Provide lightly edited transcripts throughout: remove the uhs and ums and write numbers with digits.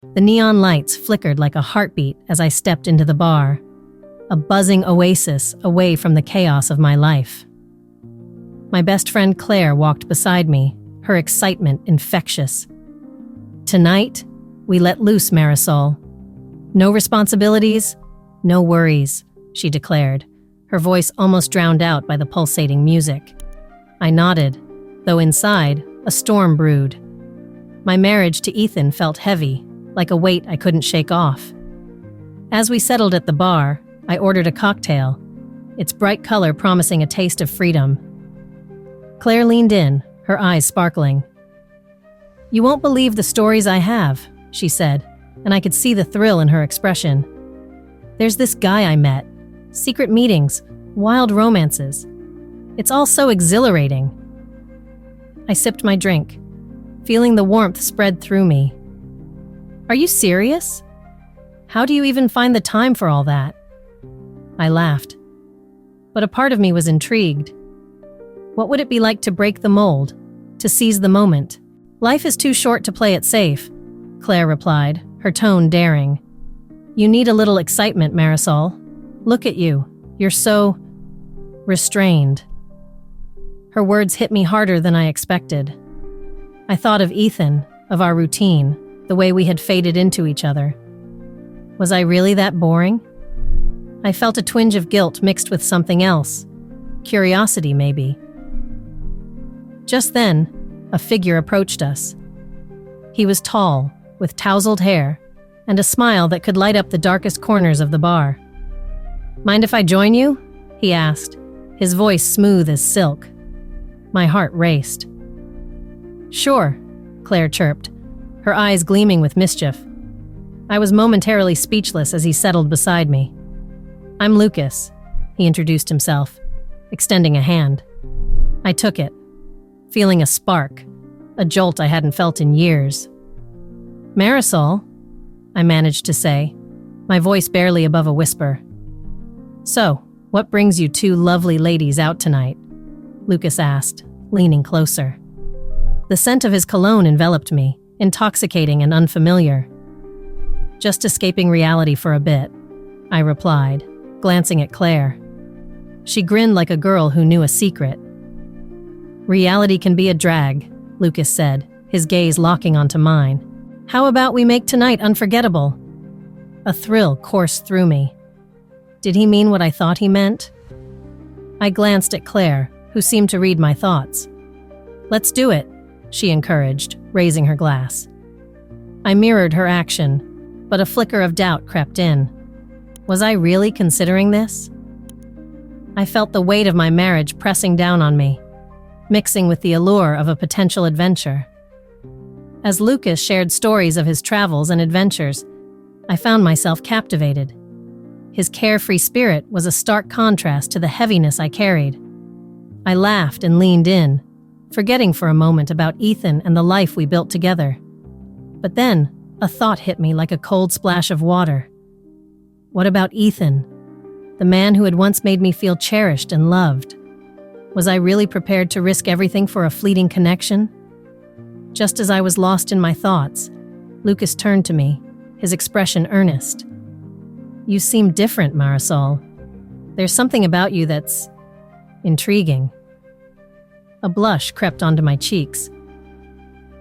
The neon lights flickered like a heartbeat as I stepped into the bar, a buzzing oasis away from the chaos of my life. My best friend Claire walked beside me, her excitement infectious. Tonight, we let loose, Marisol. No responsibilities, no worries, she declared, her voice almost drowned out by the pulsating music. I nodded, though inside, a storm brewed. My marriage to Ethan felt heavy, like a weight I couldn't shake off. As we settled at the bar, I ordered a cocktail, its bright color promising a taste of freedom. Claire leaned in, her eyes sparkling. "You won't believe the stories I have," she said, and I could see the thrill in her expression. "There's this guy I met, secret meetings, wild romances. It's all so exhilarating." I sipped my drink, feeling the warmth spread through me. "Are you serious? How do you even find the time for all that?" I laughed, but a part of me was intrigued. What would it be like to break the mold, to seize the moment? "Life is too short to play it safe," Claire replied, her tone daring. "You need a little excitement, Marisol. Look at you. You're so restrained." Her words hit me harder than I expected. I thought of Ethan, of our routine, the way we had faded into each other. Was I really that boring? I felt a twinge of guilt mixed with something else. Curiosity, maybe. Just then, a figure approached us. He was tall, with tousled hair, and a smile that could light up the darkest corners of the bar. "Mind if I join you?" he asked, his voice smooth as silk. My heart raced. "Sure," Claire chirped, her eyes gleaming with mischief. I was momentarily speechless as he settled beside me. "I'm Lucas," he introduced himself, extending a hand. I took it, feeling a spark, a jolt I hadn't felt in years. "Marisol," I managed to say, my voice barely above a whisper. "So, what brings you two lovely ladies out tonight?" Lucas asked, leaning closer. The scent of his cologne enveloped me, intoxicating and unfamiliar. "Just escaping reality for a bit," I replied, glancing at Claire. She grinned like a girl who knew a secret. "Reality can be a drag," Lucas said, his gaze locking onto mine. "How about we make tonight unforgettable?" A thrill coursed through me. Did he mean what I thought he meant? I glanced at Claire, who seemed to read my thoughts. "Let's do it," she encouraged, raising her glass. I mirrored her action, but a flicker of doubt crept in. Was I really considering this? I felt the weight of my marriage pressing down on me, mixing with the allure of a potential adventure. As Lucas shared stories of his travels and adventures, I found myself captivated. His carefree spirit was a stark contrast to the heaviness I carried. I laughed and leaned in, forgetting for a moment about Ethan and the life we built together. But then, a thought hit me like a cold splash of water. What about Ethan, the man who had once made me feel cherished and loved? Was I really prepared to risk everything for a fleeting connection? Just as I was lost in my thoughts, Lucas turned to me, his expression earnest. "You seem different, Marisol. There's something about you that's intriguing." A blush crept onto my cheeks.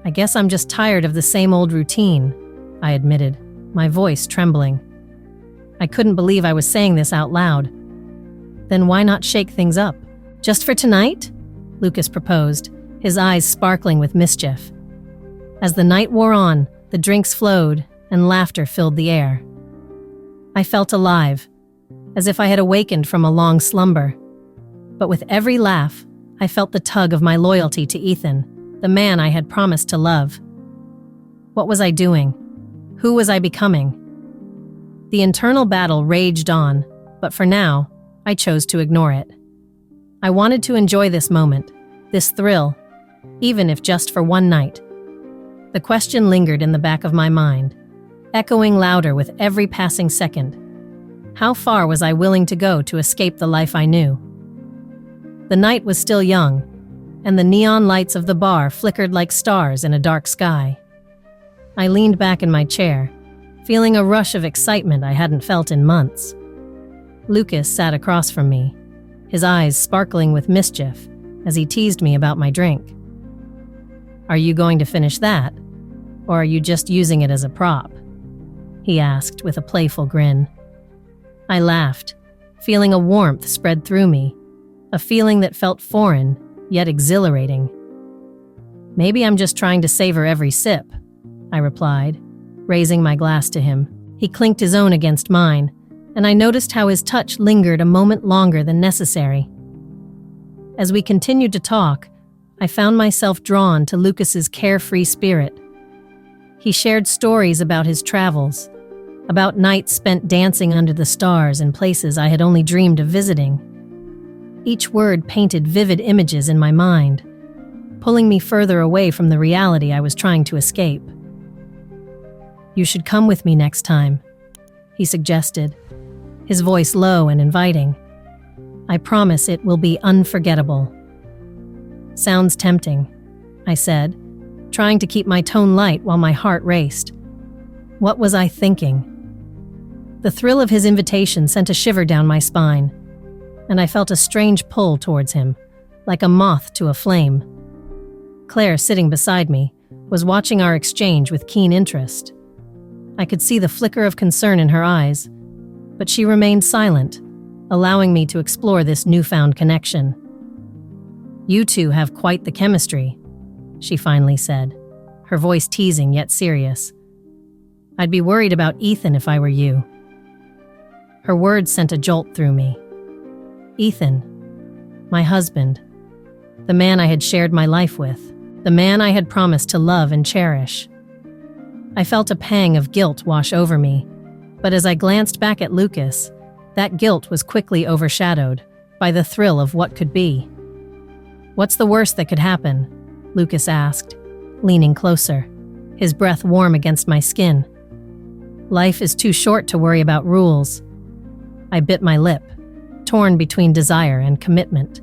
"I guess I'm just tired of the same old routine," I admitted, my voice trembling. I couldn't believe I was saying this out loud. "Then why not shake things up? Just for tonight?" Lucas proposed, his eyes sparkling with mischief. As the night wore on, the drinks flowed and laughter filled the air. I felt alive, as if I had awakened from a long slumber. But with every laugh, I felt the tug of my loyalty to Ethan, the man I had promised to love. What was I doing? Who was I becoming? The internal battle raged on, but for now, I chose to ignore it. I wanted to enjoy this moment, this thrill, even if just for one night. The question lingered in the back of my mind, echoing louder with every passing second. How far was I willing to go to escape the life I knew? The night was still young, and the neon lights of the bar flickered like stars in a dark sky. I leaned back in my chair, feeling a rush of excitement I hadn't felt in months. Lucas sat across from me, his eyes sparkling with mischief as he teased me about my drink. "Are you going to finish that, or are you just using it as a prop?" he asked with a playful grin. I laughed, feeling a warmth spread through me, a feeling that felt foreign, yet exhilarating. "Maybe I'm just trying to savor every sip," I replied, raising my glass to him. He clinked his own against mine, and I noticed how his touch lingered a moment longer than necessary. As we continued to talk, I found myself drawn to Lucas's carefree spirit. He shared stories about his travels, about nights spent dancing under the stars in places I had only dreamed of visiting. Each word painted vivid images in my mind, pulling me further away from the reality I was trying to escape. "You should come with me next time," he suggested, his voice low and inviting. "I promise it will be unforgettable." "Sounds tempting," I said, trying to keep my tone light while my heart raced. What was I thinking? The thrill of his invitation sent a shiver down my spine, and I felt a strange pull towards him, like a moth to a flame. Claire, sitting beside me, was watching our exchange with keen interest. I could see the flicker of concern in her eyes, but she remained silent, allowing me to explore this newfound connection. "You two have quite the chemistry," she finally said, her voice teasing yet serious. "I'd be worried about Ethan if I were you." Her words sent a jolt through me. Ethan, my husband, the man I had shared my life with, the man I had promised to love and cherish. I felt a pang of guilt wash over me, but as I glanced back at Lucas, that guilt was quickly overshadowed by the thrill of what could be. "What's the worst that could happen?" Lucas asked, leaning closer, his breath warm against my skin. "Life is too short to worry about rules." I bit my lip, torn between desire and commitment.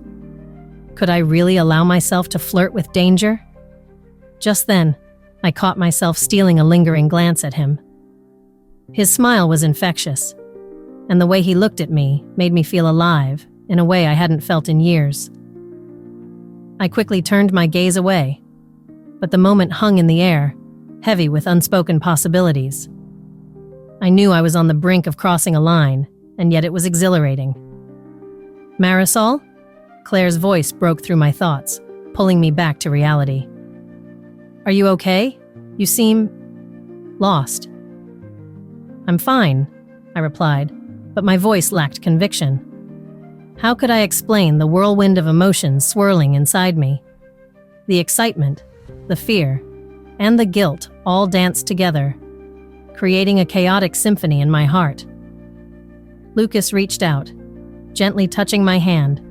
Could I really allow myself to flirt with danger? Just then, I caught myself stealing a lingering glance at him. His smile was infectious, and the way he looked at me made me feel alive in a way I hadn't felt in years. I quickly turned my gaze away, but the moment hung in the air, heavy with unspoken possibilities. I knew I was on the brink of crossing a line, and yet it was exhilarating. "Marisol?" Claire's voice broke through my thoughts, pulling me back to reality. "Are you okay? You seem lost." "I'm fine," I replied, but my voice lacked conviction. How could I explain the whirlwind of emotions swirling inside me? The excitement, the fear, and the guilt all danced together, creating a chaotic symphony in my heart. Lucas reached out, gently touching my hand,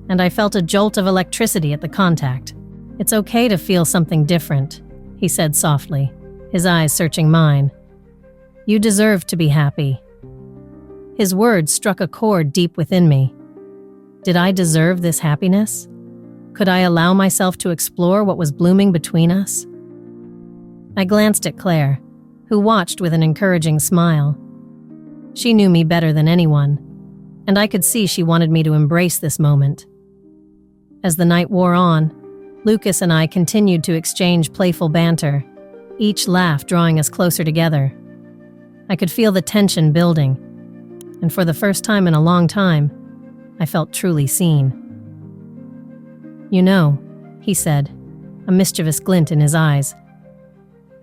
and I felt a jolt of electricity at the contact. "It's okay to feel something different," he said softly, his eyes searching mine. "You deserve to be happy." His words struck a chord deep within me. Did I deserve this happiness? Could I allow myself to explore what was blooming between us? I glanced at Claire, who watched with an encouraging smile. She knew me better than anyone, and I could see she wanted me to embrace this moment. As the night wore on, Lucas and I continued to exchange playful banter, each laugh drawing us closer together. I could feel the tension building, and for the first time in a long time, I felt truly seen. "You know," he said, a mischievous glint in his eyes,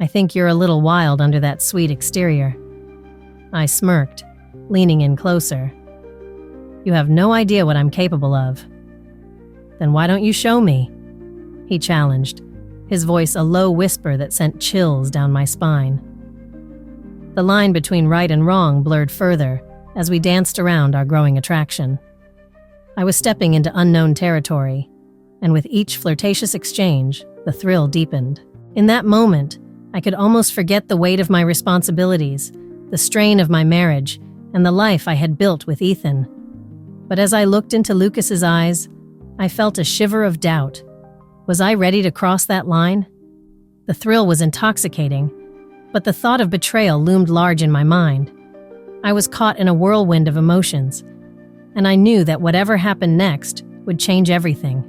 "I think you're a little wild under that sweet exterior." I smirked, leaning in closer. "You have no idea what I'm capable of." "Then why don't you show me?" he challenged, his voice a low whisper that sent chills down my spine. The line between right and wrong blurred further as we danced around our growing attraction. I was stepping into unknown territory, and with each flirtatious exchange, the thrill deepened. In that moment, I could almost forget the weight of my responsibilities, the strain of my marriage, and the life I had built with Ethan. But as I looked into Lucas's eyes, I felt a shiver of doubt. Was I ready to cross that line? The thrill was intoxicating, But the thought of betrayal loomed large in my mind. I was caught in a whirlwind of emotions, and I knew that whatever happened next would change everything.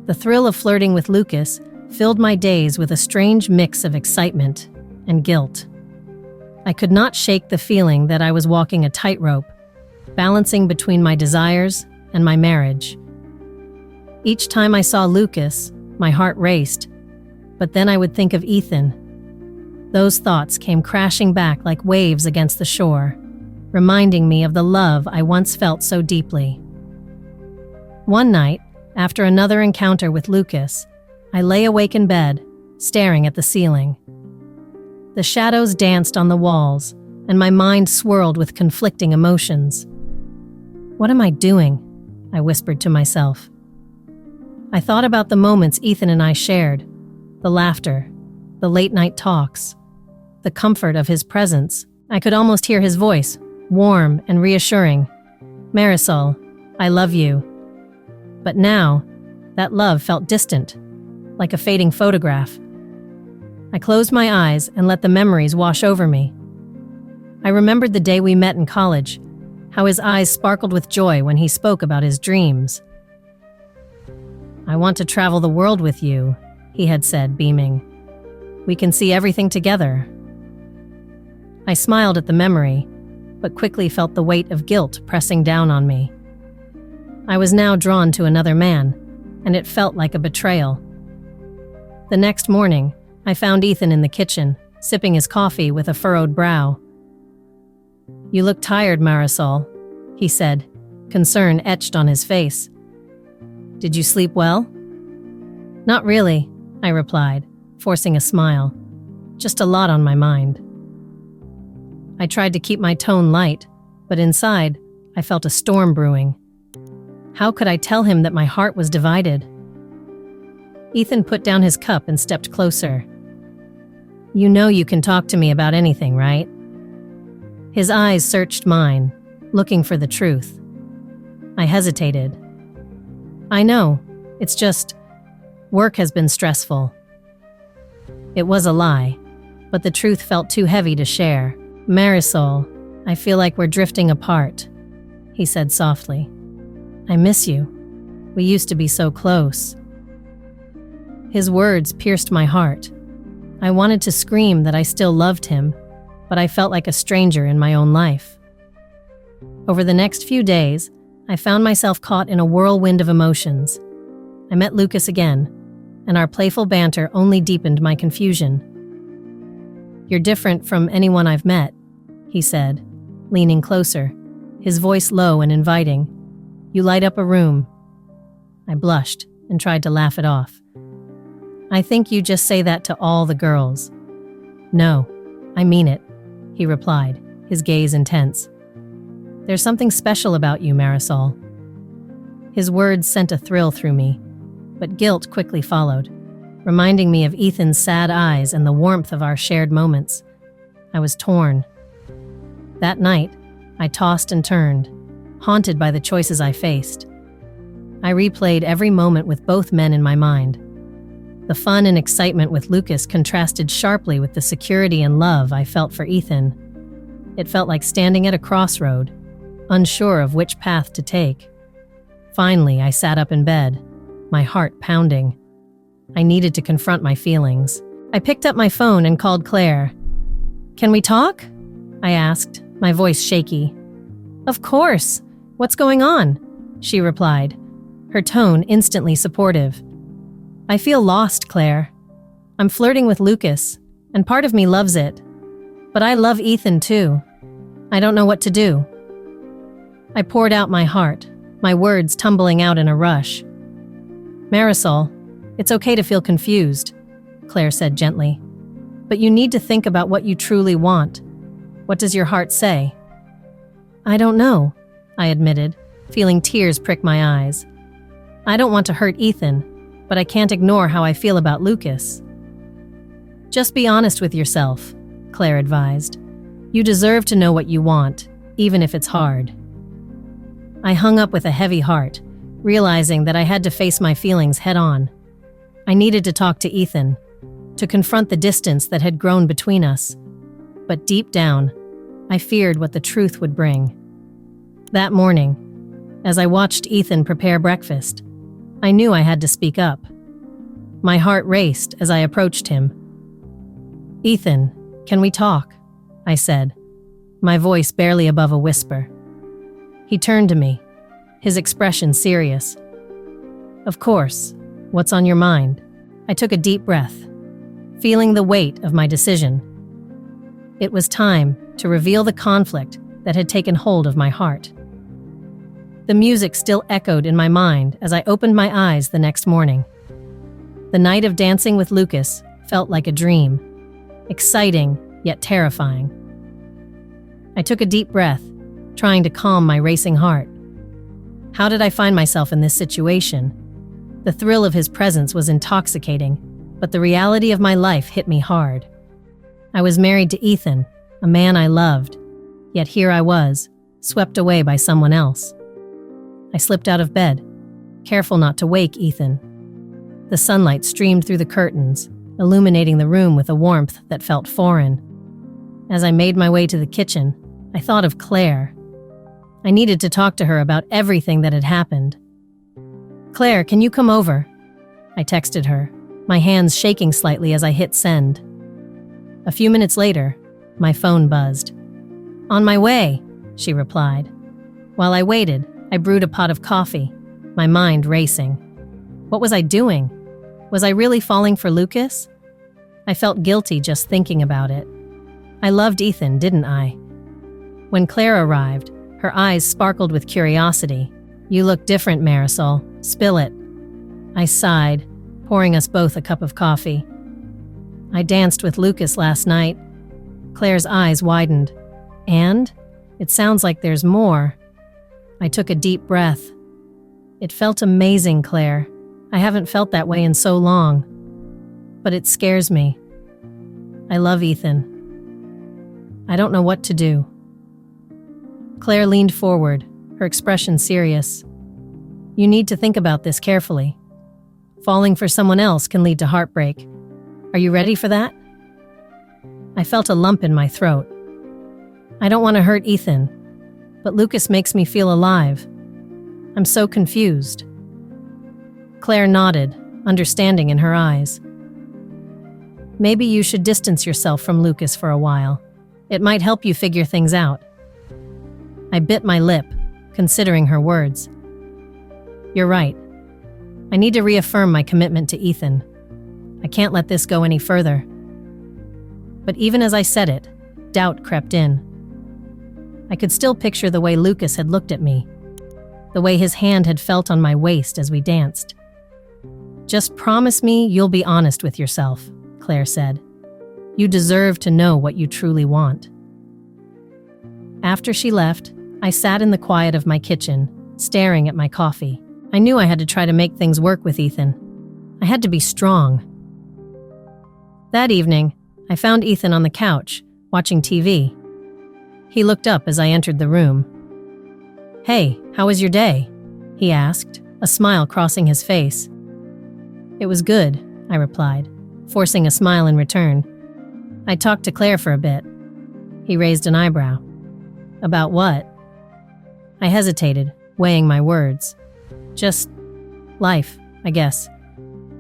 The thrill of flirting with Lucas filled my days with a strange mix of excitement and guilt. I could not shake the feeling that I was walking a tightrope, balancing between my desires and my marriage. Each time I saw Lucas, my heart raced, but then I would think of Ethan. Those thoughts came crashing back like waves against the shore, reminding me of the love I once felt so deeply. One night, after another encounter with Lucas, I lay awake in bed, staring at the ceiling. The shadows danced on the walls, and my mind swirled with conflicting emotions. "What am I doing?" I whispered to myself. I thought about the moments Ethan and I shared, the laughter, the late-night talks, the comfort of his presence. I could almost hear his voice, warm and reassuring. "Marisol, I love you." But now, that love felt distant, like a fading photograph. I closed my eyes and let the memories wash over me. I remembered the day we met in college, how his eyes sparkled with joy when he spoke about his dreams. "I want to travel the world with you," he had said, beaming. "We can see everything together." I smiled at the memory, but quickly felt the weight of guilt pressing down on me. I was now drawn to another man, and it felt like a betrayal. The next morning, I found Ethan in the kitchen, sipping his coffee with a furrowed brow. "You look tired, Marisol," he said, concern etched on his face. "Did you sleep well?" "Not really," I replied, forcing a smile. "Just a lot on my mind." I tried to keep my tone light, but inside, I felt a storm brewing. How could I tell him that my heart was divided? Ethan put down his cup and stepped closer. "You know you can talk to me about anything, right?" His eyes searched mine, looking for the truth. I hesitated. "I know, it's just, work has been stressful." It was a lie, but the truth felt too heavy to share. "Marisol, I feel like we're drifting apart," he said softly. "I miss you. We used to be so close." His words pierced my heart. I wanted to scream that I still loved him, but I felt like a stranger in my own life. Over the next few days, I found myself caught in a whirlwind of emotions. I met Lucas again, and our playful banter only deepened my confusion. "You're different from anyone I've met," he said, leaning closer, his voice low and inviting. "You light up a room." I blushed and tried to laugh it off. "I think you just say that to all the girls." "No, I mean it," he replied, his gaze intense. "There's something special about you, Marisol." His words sent a thrill through me, but guilt quickly followed, reminding me of Ethan's sad eyes and the warmth of our shared moments. I was torn. That night, I tossed and turned, haunted by the choices I faced. I replayed every moment with both men in my mind. The fun and excitement with Lucas contrasted sharply with the security and love I felt for Ethan. It felt like standing at a crossroad, unsure of which path to take. Finally, I sat up in bed, my heart pounding. I needed to confront my feelings. I picked up my phone and called Claire. "Can we talk?" I asked, my voice shaky. "Of course. What's going on?" she replied, her tone instantly supportive. "I feel lost, Claire. I'm flirting with Lucas, and part of me loves it. But I love Ethan too. I don't know what to do." I poured out my heart, my words tumbling out in a rush. "Marisol, it's okay to feel confused," Claire said gently. "But you need to think about what you truly want. What does your heart say?" "I don't know," I admitted, feeling tears prick my eyes. "I don't want to hurt Ethan, but I can't ignore how I feel about Lucas." "Just be honest with yourself," Claire advised. "You deserve to know what you want, even if it's hard." I hung up with a heavy heart, realizing that I had to face my feelings head on. I needed to talk to Ethan, to confront the distance that had grown between us. But deep down, I feared what the truth would bring. That morning, as I watched Ethan prepare breakfast, I knew I had to speak up. My heart raced as I approached him. "Ethan, can we talk?" I said, my voice barely above a whisper. He turned to me, his expression serious. "Of course. What's on your mind?" I took a deep breath, feeling the weight of my decision. It was time to reveal the conflict that had taken hold of my heart. The music still echoed in my mind as I opened my eyes the next morning. The night of dancing with Lucas felt like a dream, exciting yet terrifying. I took a deep breath, trying to calm my racing heart. How did I find myself in this situation? The thrill of his presence was intoxicating, but the reality of my life hit me hard. I was married to Ethan, a man I loved, yet here I was, swept away by someone else. I slipped out of bed, careful not to wake Ethan. The sunlight streamed through the curtains, illuminating the room with a warmth that felt foreign. As I made my way to the kitchen, I thought of Claire. I needed to talk to her about everything that had happened. "Claire, can you come over?" I texted her, my hands shaking slightly as I hit send. A few minutes later, my phone buzzed. "On my way," she replied. While I waited, I brewed a pot of coffee, my mind racing. What was I doing? Was I really falling for Lucas? I felt guilty just thinking about it. I loved Ethan, didn't I? When Claire arrived, her eyes sparkled with curiosity. "You look different, Marisol. Spill it." I sighed, pouring us both a cup of coffee. "I danced with Lucas last night." Claire's eyes widened. "And? It sounds like there's more." I took a deep breath. "It felt amazing, Claire. I haven't felt that way in so long. But it scares me. I love Ethan. I don't know what to do." Claire leaned forward, her expression serious. "You need to think about this carefully. Falling for someone else can lead to heartbreak. Are you ready for that?" I felt a lump in my throat. I don't want to hurt Ethan, but Lucas makes me feel alive. I'm so confused. Claire nodded, understanding in her eyes. "Maybe you should distance yourself from Lucas for a while. It might help you figure things out." I bit my lip, considering her words. "You're right. I need to reaffirm my commitment to Ethan. I can't let this go any further." But even as I said it, doubt crept in. I could still picture the way Lucas had looked at me, the way his hand had felt on my waist as we danced. "Just promise me you'll be honest with yourself," Claire said. "You deserve to know what you truly want." After she left, I sat in the quiet of my kitchen, staring at my coffee. I knew I had to try to make things work with Ethan. I had to be strong. That evening, I found Ethan on the couch, watching TV. He looked up as I entered the room. "Hey, how was your day?" he asked, a smile crossing his face. "It was good," I replied, forcing a smile in return. "I talked to Claire for a bit." He raised an eyebrow. "About what?" I hesitated, weighing my words. "Just life, I guess.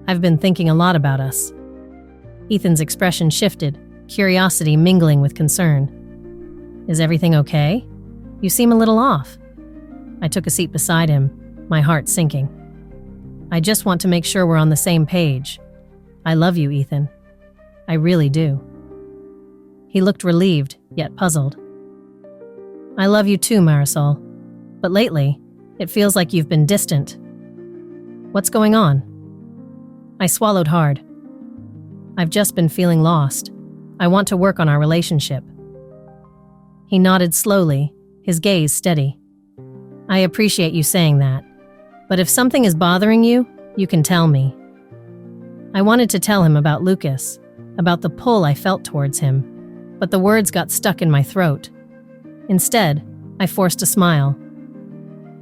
I've been thinking a lot about us." Ethan's expression shifted, curiosity mingling with concern. "Is everything okay? You seem a little off." I took a seat beside him, my heart sinking. "I just want to make sure we're on the same page. I love you, Ethan. I really do." He looked relieved, yet puzzled. "I love you too, Marisol. But lately, it feels like you've been distant. What's going on?" I swallowed hard. "I've just been feeling lost. I want to work on our relationship." He nodded slowly, his gaze steady. "I appreciate you saying that. But if something is bothering you, you can tell me." I wanted to tell him about Lucas, about the pull I felt towards him, but the words got stuck in my throat. Instead, I forced a smile.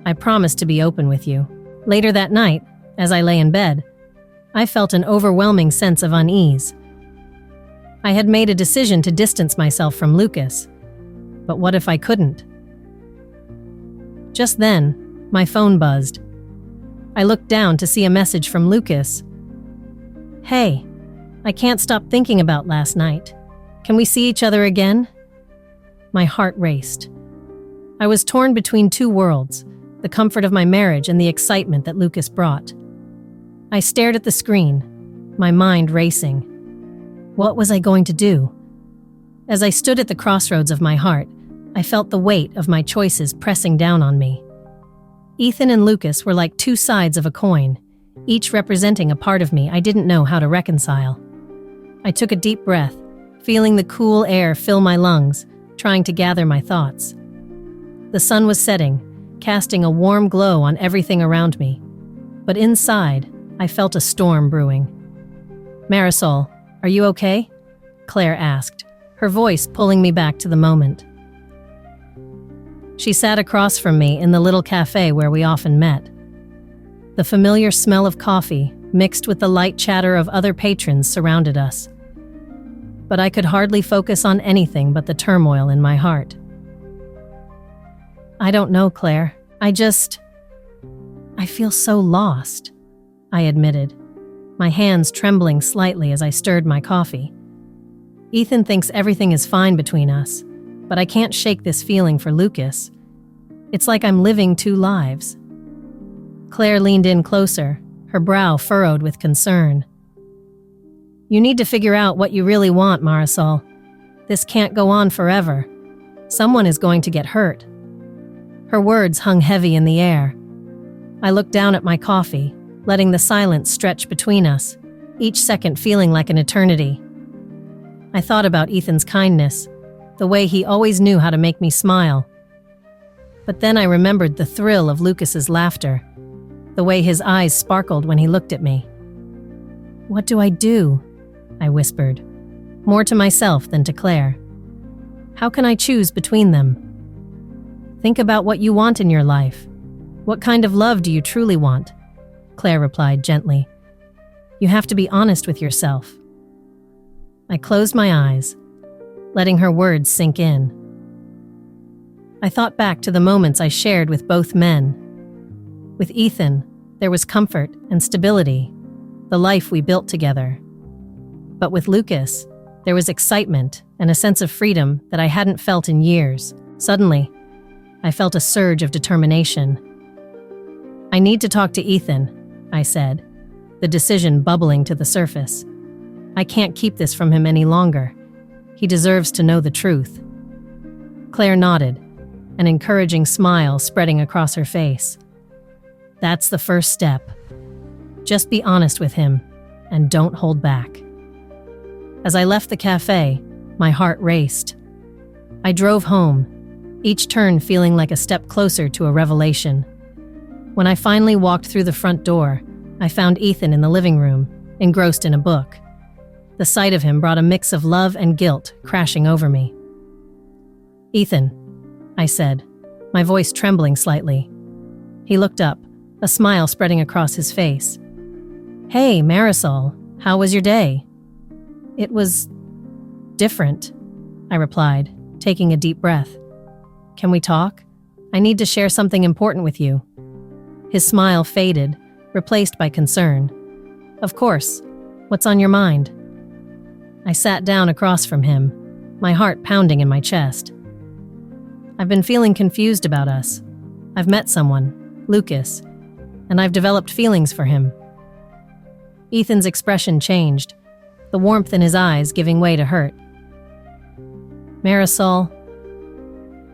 "I promise to be open with you." Later that night, as I lay in bed, I felt an overwhelming sense of unease. I had made a decision to distance myself from Lucas. But what if I couldn't? Just then, my phone buzzed. I looked down to see a message from Lucas. "Hey, I can't stop thinking about last night. Can we see each other again?" My heart raced. I was torn between two worlds, the comfort of my marriage and the excitement that Lucas brought. I stared at the screen, my mind racing. What was I going to do? As I stood at the crossroads of my heart, I felt the weight of my choices pressing down on me. Ethan and Lucas were like two sides of a coin, each representing a part of me I didn't know how to reconcile. I took a deep breath, feeling the cool air fill my lungs, trying to gather my thoughts. The sun was setting, casting a warm glow on everything around me. But inside, I felt a storm brewing. "Marisol, are you okay?" Claire asked, her voice pulling me back to the moment. She sat across from me in the little cafe where we often met. The familiar smell of coffee, mixed with the light chatter of other patrons, surrounded us. But I could hardly focus on anything but the turmoil in my heart. "I don't know, Claire. I feel so lost," I admitted, my hands trembling slightly as I stirred my coffee. "Ethan thinks everything is fine between us, but I can't shake this feeling for Lucas. It's like I'm living two lives." Claire leaned in closer, her brow furrowed with concern. "You need to figure out what you really want, Marisol. This can't go on forever. Someone is going to get hurt." Her words hung heavy in the air. I looked down at my coffee, letting the silence stretch between us, each second feeling like an eternity. I thought about Ethan's kindness, the way he always knew how to make me smile. But then I remembered the thrill of Lucas's laughter, the way his eyes sparkled when he looked at me. "What do I do?" I whispered, more to myself than to Claire. "How can I choose between them?" "Think about what you want in your life. What kind of love do you truly want?" Claire replied gently. "You have to be honest with yourself." I closed my eyes, letting her words sink in. I thought back to the moments I shared with both men. With Ethan, there was comfort and stability, the life we built together. But with Lucas, there was excitement and a sense of freedom that I hadn't felt in years. Suddenly, I felt a surge of determination. "I need to talk to Ethan," I said, the decision bubbling to the surface. "I can't keep this from him any longer. He deserves to know the truth." Claire nodded, an encouraging smile spreading across her face. "That's the first step. Just be honest with him, and don't hold back." As I left the cafe, my heart raced. I drove home, each turn feeling like a step closer to a revelation. When I finally walked through the front door, I found Ethan in the living room, engrossed in a book. The sight of him brought a mix of love and guilt crashing over me. "Ethan," I said, my voice trembling slightly. He looked up, a smile spreading across his face. "Hey, Marisol, how was your day?" "It was different," I replied, taking a deep breath. "Can we talk? I need to share something important with you." His smile faded, replaced by concern. "Of course. What's on your mind?" I sat down across from him, my heart pounding in my chest. "I've been feeling confused about us. I've met someone, Lucas, and I've developed feelings for him." Ethan's expression changed, the warmth in his eyes giving way to hurt. "Marisol,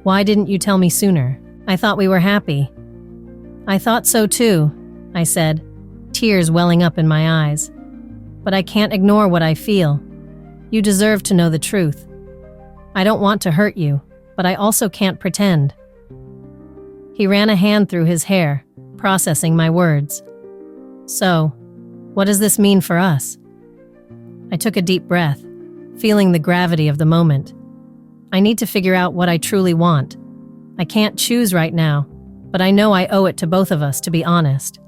why didn't you tell me sooner? I thought we were happy." "I thought so too," I said, tears welling up in my eyes. "But I can't ignore what I feel. You deserve to know the truth. I don't want to hurt you, but I also can't pretend." He ran a hand through his hair, processing my words. "So, what does this mean for us?" I took a deep breath, feeling the gravity of the moment. I need to figure out what I truly want. I can't choose right now, but I know I owe it to both of us to be honest.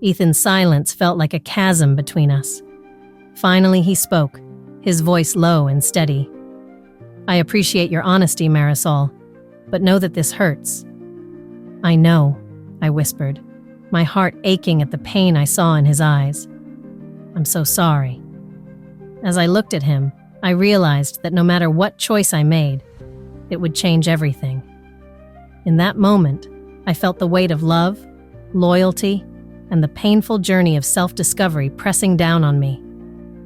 Ethan's silence felt like a chasm between us. Finally, he spoke, his voice low and steady. "I appreciate your honesty, Marisol, but know that this hurts." "I know," I whispered, my heart aching at the pain I saw in his eyes. "I'm so sorry." As I looked at him, I realized that no matter what choice I made, it would change everything. In that moment, I felt the weight of love, loyalty, and the painful journey of self-discovery pressing down on me,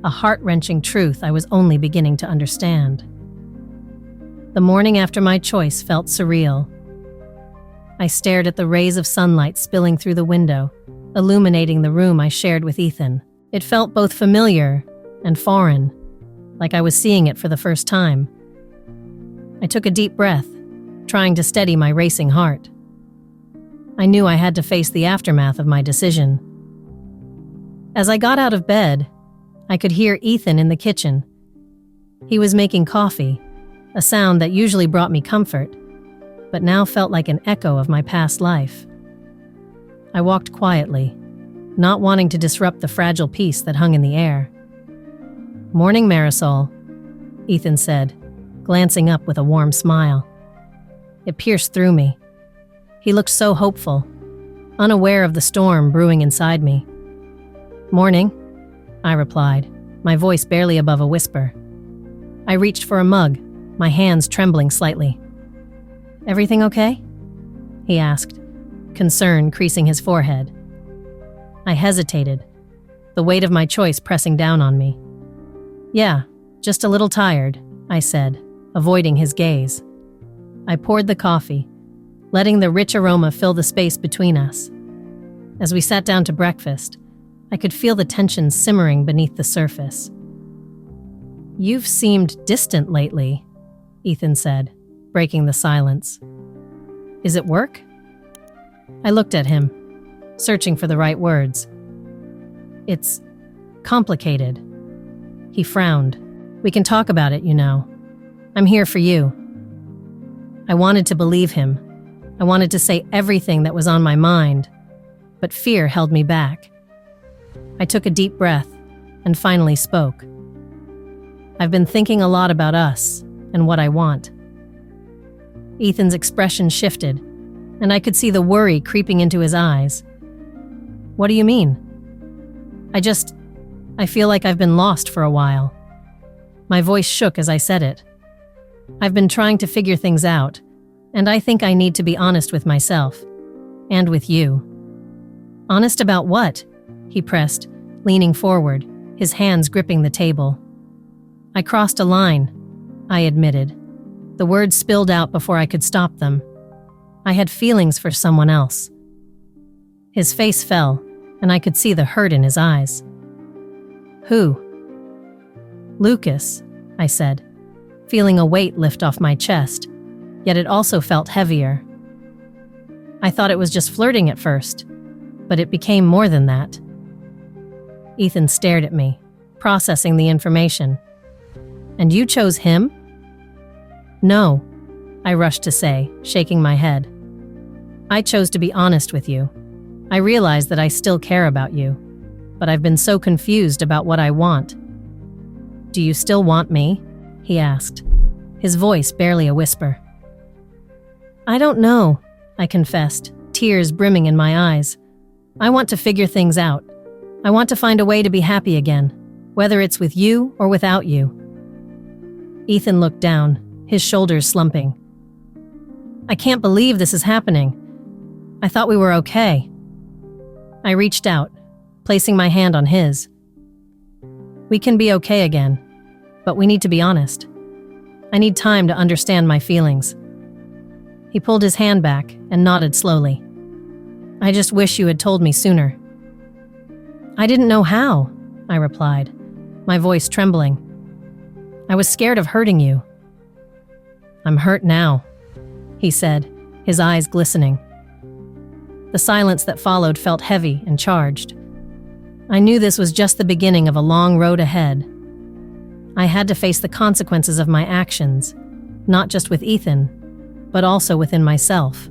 a heart-wrenching truth I was only beginning to understand. The morning after my choice felt surreal. I stared at the rays of sunlight spilling through the window, illuminating the room I shared with Ethan. It felt both familiar and foreign, like I was seeing it for the first time. I took a deep breath, trying to steady my racing heart. I knew I had to face the aftermath of my decision. As I got out of bed, I could hear Ethan in the kitchen. He was making coffee, a sound that usually brought me comfort, but now felt like an echo of my past life. I walked quietly, not wanting to disrupt the fragile peace that hung in the air. "Morning, Marisol," Ethan said, glancing up with a warm smile. It pierced through me. He looked so hopeful, unaware of the storm brewing inside me. "Morning," I replied, my voice barely above a whisper. I reached for a mug, my hands trembling slightly. "Everything okay?" he asked, concern creasing his forehead. I hesitated, the weight of my choice pressing down on me. "Yeah, just a little tired," I said, avoiding his gaze. I poured the coffee, letting the rich aroma fill the space between us. As we sat down to breakfast, I could feel the tension simmering beneath the surface. "You've seemed distant lately," Ethan said, breaking the silence. "Is it work?" I looked at him, searching for the right words. "It's complicated." He frowned. "We can talk about it, you know. I'm here for you." I wanted to believe him. I wanted to say everything that was on my mind, but fear held me back. I took a deep breath and finally spoke. "I've been thinking a lot about us and what I want." Ethan's expression shifted, and I could see the worry creeping into his eyes. "What do you mean?" I feel like I've been lost for a while." My voice shook as I said it. "I've been trying to figure things out, and I think I need to be honest with myself. And with you." "Honest about what?" he pressed, leaning forward, his hands gripping the table. "I crossed a line," I admitted. The words spilled out before I could stop them. I had feelings for someone else. His face fell, and I could see the hurt in his eyes. "Who?" "Lucas," I said, feeling a weight lift off my chest, yet it also felt heavier. "I thought it was just flirting at first, but it became more than that." Ethan stared at me, processing the information. "And you chose him?" "No," I rushed to say, shaking my head. "I chose to be honest with you. I realize that I still care about you, but I've been so confused about what I want." "Do you still want me?" he asked, his voice barely a whisper. "I don't know," I confessed, tears brimming in my eyes. "I want to figure things out. I want to find a way to be happy again, whether it's with you or without you." Ethan looked down, his shoulders slumping. "I can't believe this is happening. I thought we were okay." I reached out, placing my hand on his. "We can be okay again, but we need to be honest. I need time to understand my feelings." He pulled his hand back and nodded slowly. "I just wish you had told me sooner." "I didn't know how," I replied, my voice trembling. "I was scared of hurting you." "I'm hurt now," he said, his eyes glistening. The silence that followed felt heavy and charged. I knew this was just the beginning of a long road ahead. I had to face the consequences of my actions, not just with Ethan, but also within myself.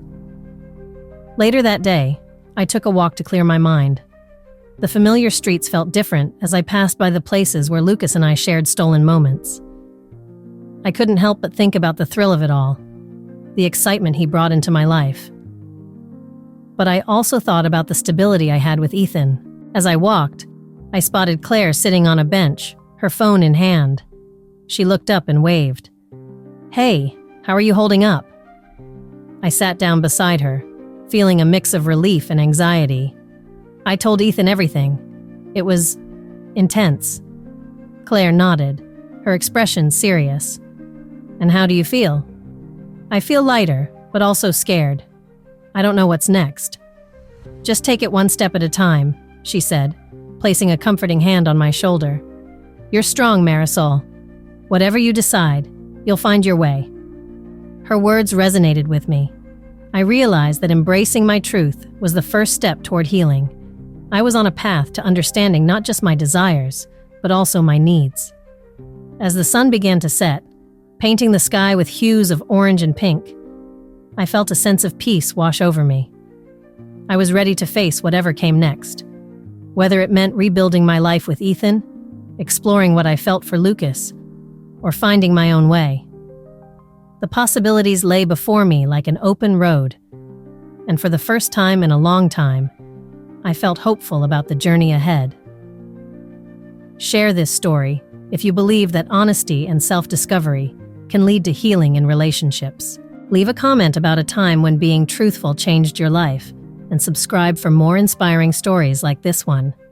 Later that day, I took a walk to clear my mind. The familiar streets felt different as I passed by the places where Lucas and I shared stolen moments. I couldn't help but think about the thrill of it all, the excitement he brought into my life. But I also thought about the stability I had with Ethan. As I walked, I spotted Claire sitting on a bench, her phone in hand. She looked up and waved. "Hey, how are you holding up?" I sat down beside her, feeling a mix of relief and anxiety. I told Ethan everything. It was intense. Claire nodded, her expression serious. "And how do you feel?" "I feel lighter, but also scared. I don't know what's next." "Just take it one step at a time," she said, placing a comforting hand on my shoulder. "You're strong, Marisol. Whatever you decide, you'll find your way." Her words resonated with me. I realized that embracing my truth was the first step toward healing. I was on a path to understanding not just my desires, but also my needs. As the sun began to set, painting the sky with hues of orange and pink, I felt a sense of peace wash over me. I was ready to face whatever came next, whether it meant rebuilding my life with Ethan, exploring what I felt for Lucas, or finding my own way. The possibilities lay before me like an open road, and for the first time in a long time, I felt hopeful about the journey ahead. Share this story if you believe that honesty and self-discovery can lead to healing in relationships. Leave a comment about a time when being truthful changed your life, and subscribe for more inspiring stories like this one.